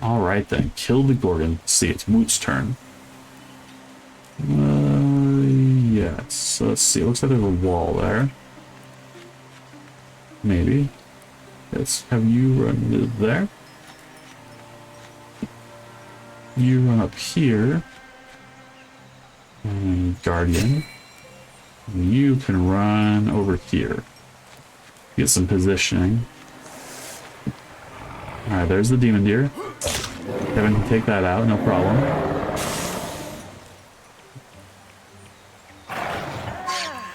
Alright then, kill the Gorgon. Let's see, it's Woot's turn. Yes. So let's see, it looks like there's a wall there. Maybe. Let's have you run to there. You run up here. And Guardian. And you can run over here. Get some positioning. Alright, there's the demon deer. Kevin can take that out, no problem.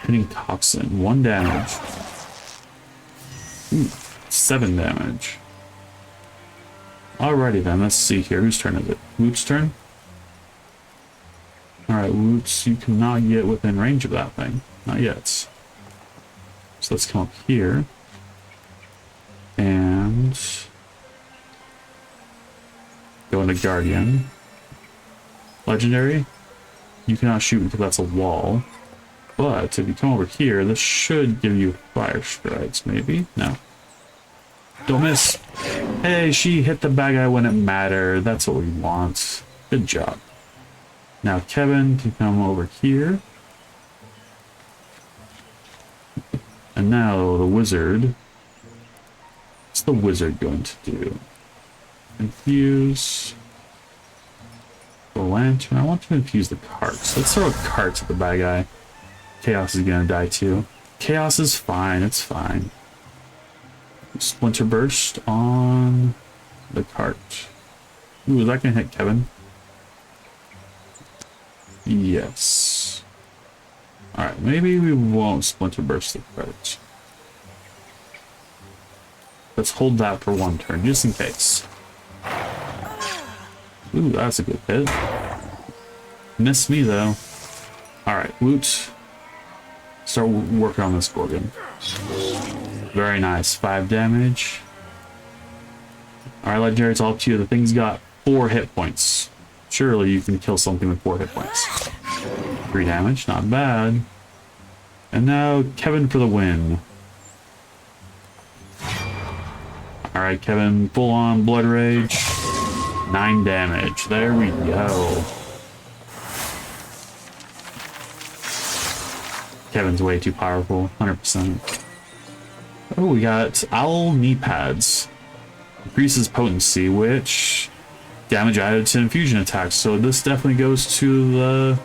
Hitting toxin, 1 damage. Ooh, 7 damage. Alrighty then, let's see here. Whose turn is it? Woot's turn? Alright, Woots, you cannot get within range of that thing. Not yet. So let's come up here. And go into Guardian. Legendary. You cannot shoot because that's a wall. But if you come over here, this should give you fire strikes, maybe? No. Don't miss. Hey, she hit the bad guy when it mattered. That's what we want. Good job. Now Kevin can come over here. And now the wizard. What's the wizard going to do? Infuse the lantern. I want to infuse the carts. Let's throw a cart at the bad guy. Chaos is gonna die too. Chaos is fine, it's fine. Splinter burst on the cart. Ooh, is that gonna hit Kevin? Yes. Alright, maybe we won't splinter burst the cart. Let's hold that for 1 turn, just in case. Ooh, that's a good hit. Missed me though. Alright, Woot. Start working on this Gorgon. Very nice. 5 damage. Alright, Legendary, it's all up to you. The thing's got 4 hit points. Surely you can kill something with 4 hit points. 3 damage, not bad. And now Kevin for the win. Alright, Kevin, full on Blood Rage. 9 damage. There we go. Kevin's way too powerful, 100%. Oh, we got Owl Knee Pads. Increases potency, which damage added to infusion attacks. So this definitely goes to the...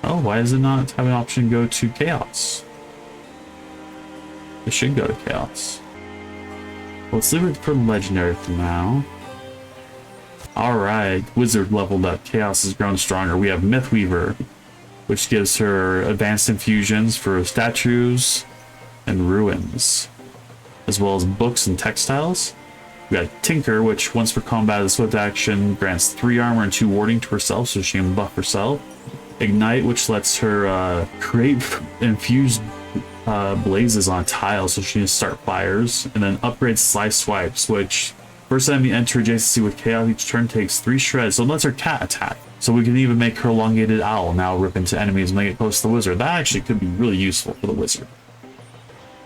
Oh, why does it not have an option to go to Chaos? It should go to Chaos. Let's leave it for Legendary for now. Alright, Wizard leveled up. Chaos has grown stronger. We have Mythweaver, which gives her advanced infusions for statues and ruins, as well as books and textiles. We got Tinker, which once per combat as a swift action grants 3 armor and 2 warding to herself, so she can buff herself. Ignite, which lets her create infused blazes on a tile, so she can start fires. And then upgrade Slice Swipes, which first enemy enter adjacency with Chaos each turn takes 3 shreds, so it lets her cat attack. So we can even make her elongated owl now rip into enemies when they get close to the wizard. That actually could be really useful for the wizard.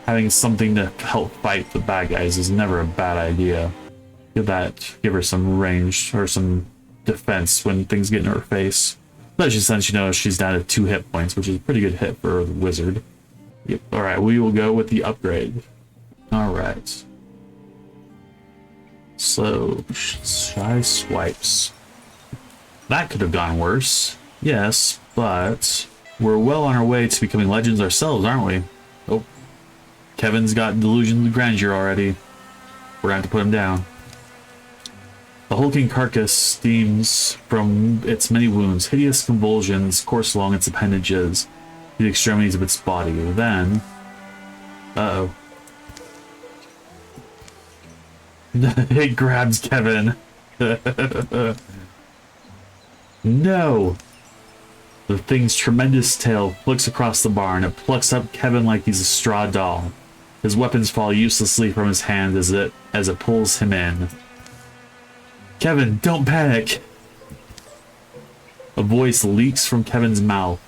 Having something to help fight the bad guys is never a bad idea. Give her some range or some defense when things get in her face. Especially since, you know, she's down to 2 hit points, which is a pretty good hit for the wizard. Yep. Alright, we will go with the upgrade. Alright. So, Shy Swipes. That could have gone worse. Yes, but we're well on our way to becoming legends ourselves, aren't we? Oh, Kevin's got delusions of grandeur already. We're gonna have to put him down. The hulking carcass steams from its many wounds. Hideous convulsions course along its appendages, the extremities of its body. Then, uh-oh. It grabs Kevin. No! The thing's tremendous tail flicks across the barn. It plucks up Kevin like he's a straw doll. His weapons fall uselessly from his hand as it pulls him in. Kevin, don't panic! A voice leaks from Kevin's mouth.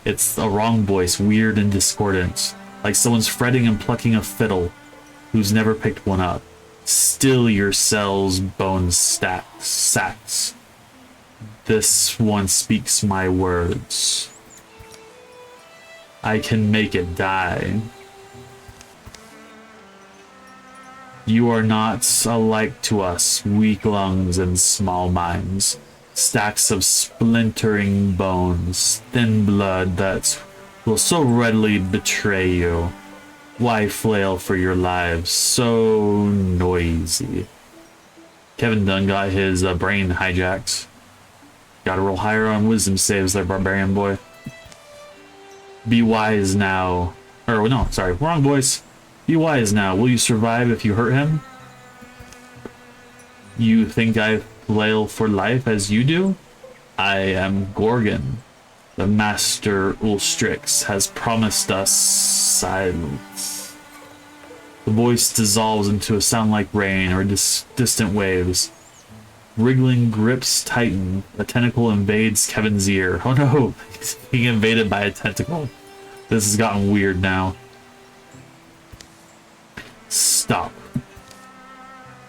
It's a wrong voice, weird and discordant, like someone's fretting and plucking a fiddle who's never picked one up. Still yourselves, bone sacks. This one speaks my words. I can make it die. You are not alike to us, weak lungs and small minds. Stacks of splintering bones, thin blood that will so readily betray you. Why flail for your lives so noisy? Kevin Dunn got his brain hijacked. Gotta roll higher on wisdom saves there, barbarian boy. Be wise now. Or no, sorry, wrong voice. Be wise now. Will you survive if you hurt him? You think I flail for life as you do? I am Gorgon. The Master Ulstrix has promised us silence. The voice dissolves into a sound like rain or distant waves. Wriggling grips tighten. A tentacle invades Kevin's ear. Oh no, he's being invaded by a tentacle. This has gotten weird now. Stop.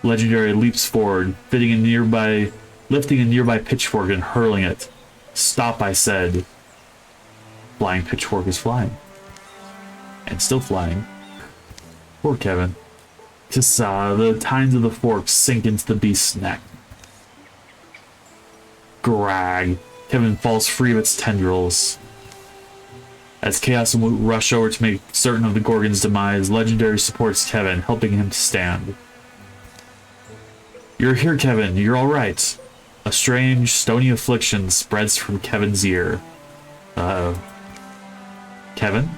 Legendary leaps forward, lifting a nearby pitchfork and hurling it. Stop, I said. Flying pitchfork is flying. And still flying. Poor Kevin. Kissa, the tines of the fork sink into the beast's neck. Grag. Kevin falls free of its tendrils. As Chaos and Woot rush over to make certain of the Gorgon's demise, Legendary supports Kevin, helping him to stand. You're here, Kevin. You're alright. A strange, stony affliction spreads from Kevin's ear. Uh-oh. Kevin?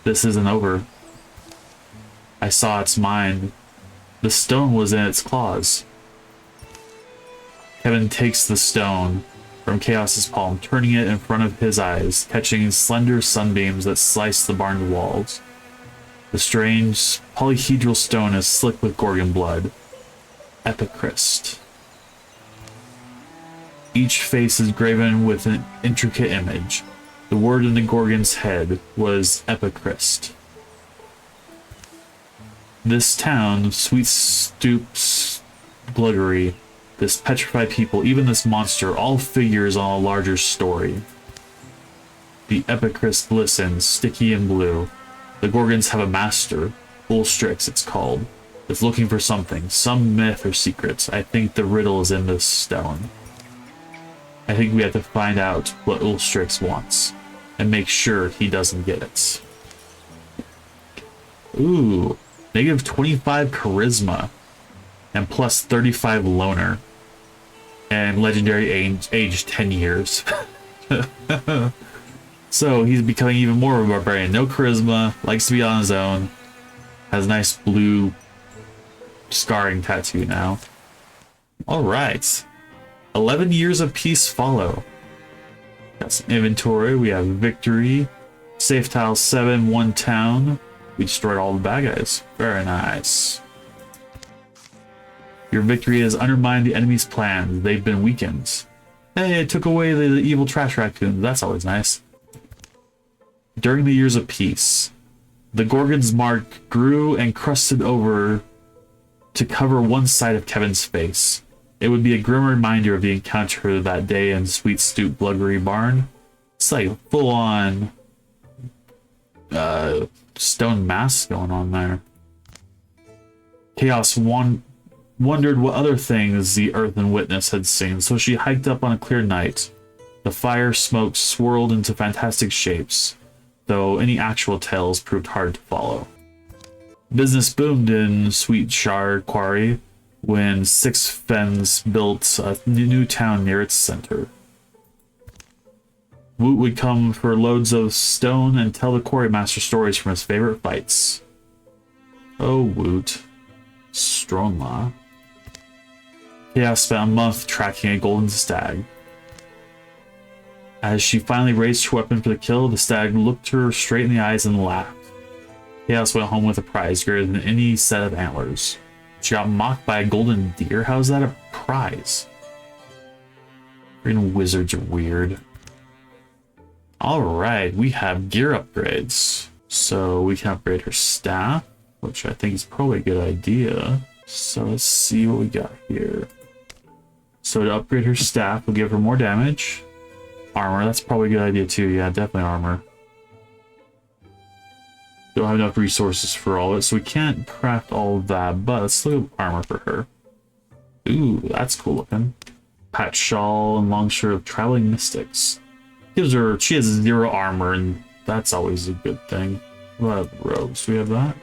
This isn't over. I saw its mind. The stone was in its claws. Kevin takes the stone from Chaos's palm, turning it in front of his eyes, catching slender sunbeams that slice the barn's walls. The strange polyhedral stone is slick with Gorgon blood. Epichrist. Each face is graven with an intricate image. The word in the Gorgon's head was Epichrist. This town, Sweet Stoops, Bluggery, this petrified people, even this monster, all figures on a larger story. The Epichrist glistens, sticky and blue. The Gorgons have a master, Ulstrix it's called. It's looking for something, some myth or secret. I think the riddle is in this stone. I think we have to find out what Ulstrix wants, and make sure he doesn't get it. Ooh, negative 25 charisma, and plus 35 loner. And legendary age 10 years. So he's becoming even more of a barbarian. No charisma, likes to be on his own, has a nice blue scarring tattoo now. Alright. 11 years of peace follow. Got some inventory. We have victory. Safe tile 7, 1 town. We destroyed all the bad guys. Very nice. Your victory has undermined the enemy's plans. They've been weakened. Hey, it took away the evil trash raccoons. That's always nice. During the years of peace, the Gorgon's mark grew and crusted over to cover one side of Kevin's face. It would be a grim reminder of the encounter that day in Sweet Stoop Bluggery Barn. It's like full-on stone mask going on there. Chaos wondered what other things the Earthen Witness had seen, so she hiked up on a clear night. The fire smoke swirled into fantastic shapes, though any actual tales proved hard to follow. Business boomed in Sweet Shar Quarry when Six Fens built a new town near its center. Woot would come for loads of stone and tell the quarrymaster stories from his favorite fights. Oh, Woot. Stronma. Chaos spent a month tracking a golden stag. As she finally raised her weapon for the kill, the stag looked her straight in the eyes and laughed. Chaos went home with a prize greater than any set of antlers. She got mocked by a golden deer? How is that a prize? Freaking wizards are weird. Alright, we have gear upgrades. So we can upgrade her staff, which I think is probably a good idea. So let's see what we got here. So to upgrade her staff, we'll give her more damage. Armor, that's probably a good idea too. Yeah, definitely armor. Don't have enough resources for all of it, so we can't craft all of that, but let's look at armor for her. Ooh, that's cool looking. Patch shawl and long shirt of traveling mystics. Gives her, she has 0 armor, and that's always a good thing. What about robes? Do we have that?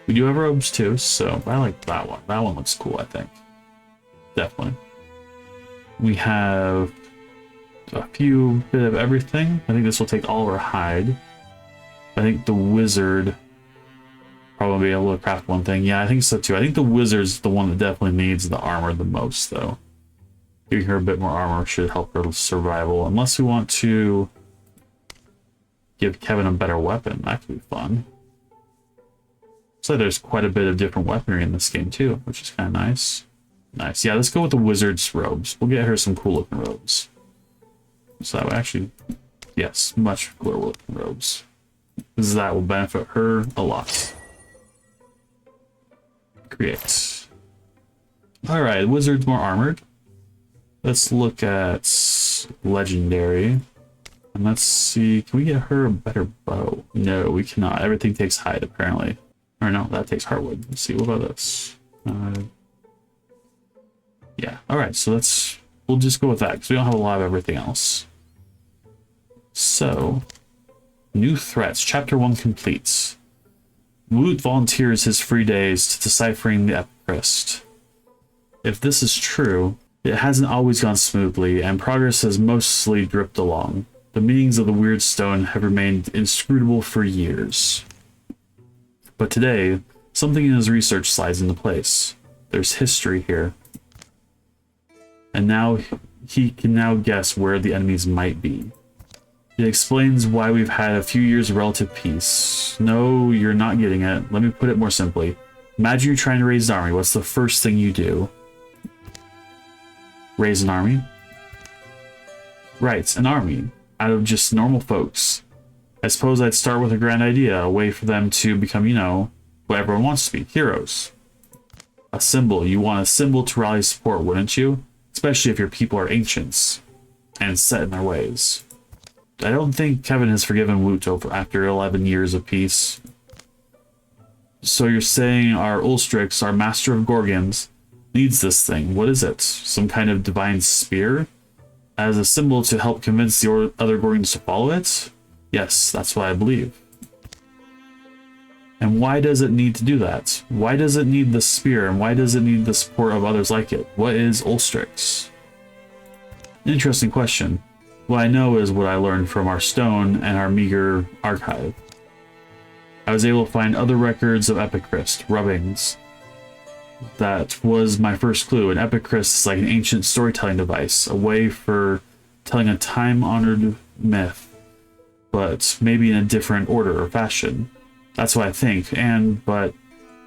We do have robes too, so I like that one. That one looks cool, I think. Definitely. We have a few bit of everything. I think this will take all of our hide. I think the wizard probably be able to craft one thing. Yeah, I think so too. I think the wizard's the one that definitely needs the armor the most, though. Giving her a bit more armor should help her survival. Unless we want to give Kevin a better weapon. That could be fun. So there's quite a bit of different weaponry in this game too, which is kind of nice. Nice. Yeah, let's go with the wizard's robes. We'll get her some cool looking robes. So that would actually, yes, much cooler looking robes. Because that will benefit her a lot. Create. Alright, wizard's more armored. Let's look at legendary. And let's see, can we get her a better bow? No, we cannot. Everything takes hide, apparently. Or no, that takes heartwood. Let's see, what about this? Yeah, alright, so we'll just go with that, because we don't have a lot of everything else. So, new threats. Chapter 1 completes. Woot volunteers his free days to deciphering the Epicrest. If this is true, it hasn't always gone smoothly, and progress has mostly dripped along. The meanings of the weird stone have remained inscrutable for years. But today, something in his research slides into place. There's history here. And now he can now guess where the enemies might be. It explains why we've had a few years of relative peace. No, you're not getting it. Let me put it more simply. Imagine you're trying to raise an army. What's the first thing you do? Raise an army? Right, an army. Out of just normal folks. I suppose I'd start with a grand idea, a way for them to become, you know, what everyone wants to be, heroes. A symbol. You want a symbol to rally support, wouldn't you? Especially if your people are ancients and set in their ways. I don't think Kevin has forgiven Woot after 11 years of peace. So you're saying our Ulstrix, our master of Gorgons, needs this thing. What is it? Some kind of divine spear? As a symbol to help convince the other Gorgons to follow it? Yes, that's what I believe. And why does it need to do that? Why does it need the spear, and why does it need the support of others like it? What is Ulstrix? Interesting question. What I know is what I learned from our stone and our meager archive. I was able to find other records of Epicrest, rubbings. That was my first clue. An Epicrest is like an ancient storytelling device, a way for telling a time-honored myth, but maybe in a different order or fashion. That's what I think, but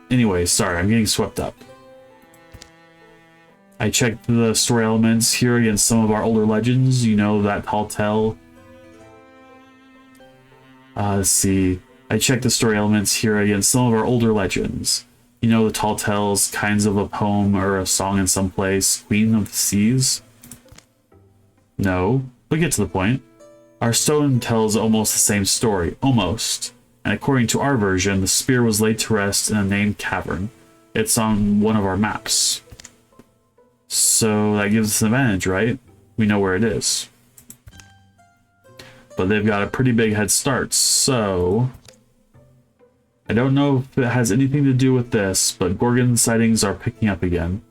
anyway, sorry, I'm getting swept up. I checked the story elements here against some of our older legends, you know, that tall tale. Let's see. I checked the story elements here against some of our older legends. You know, the tall tales, kinds of a poem or a song in some place. Queen of the Seas? No, but get to the point. Our stone tells almost the same story, almost. And according to our version, the spear was laid to rest in a named cavern. It's on one of our maps. So that gives us an advantage, right? We know where it is. But they've got a pretty big head start, so I don't know if it has anything to do with this, but Gorgon sightings are picking up again.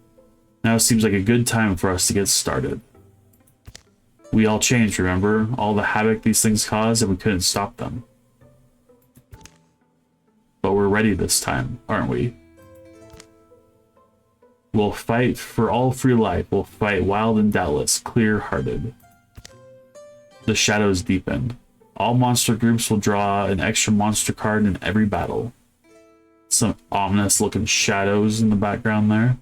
Now seems like a good time for us to get started. We all changed, remember? All the havoc these things caused, and we couldn't stop them. But we're ready this time, aren't we? We'll fight for all free life. We'll fight wild and doubtless, clear-hearted. The shadows deepen. All monster groups will draw an extra monster card in every battle. Some ominous-looking shadows in the background there.